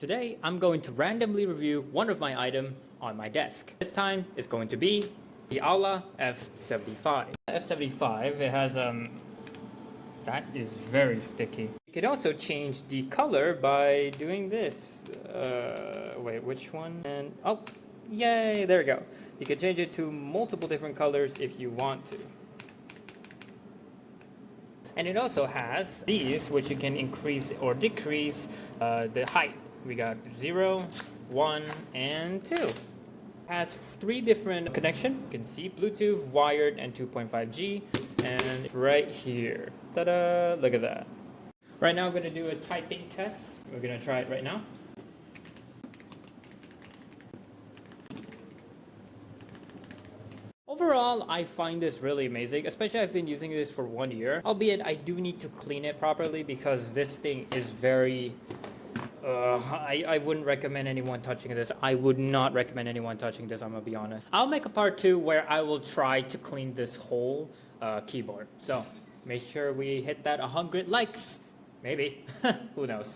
Today, I'm going to randomly review one of my items on my desk. This time, it's going to be the Aula F75. F75, it has, that is very sticky. You could also change the color by doing this. Wait, which one? And, oh, yay, there we go. You can change it to multiple different colors if you want to. And it also has these, which you can increase or decrease the height. We got 0, 1, and 2. It has 3 different connections. You can see Bluetooth, wired, and 2.5G. And right here, ta-da! Look at that. Right now, I'm going to do a typing test. We're going to try it right now. Overall, I find this really amazing, especially I've been using this for 1 year. Albeit, I do need to clean it properly because this thing is very... I wouldn't recommend anyone touching this. I would not recommend anyone touching this, I'm gonna be honest. I'll make a part 2 where I will try to clean this whole keyboard. So, make sure we hit that 100 likes. Maybe. Who knows.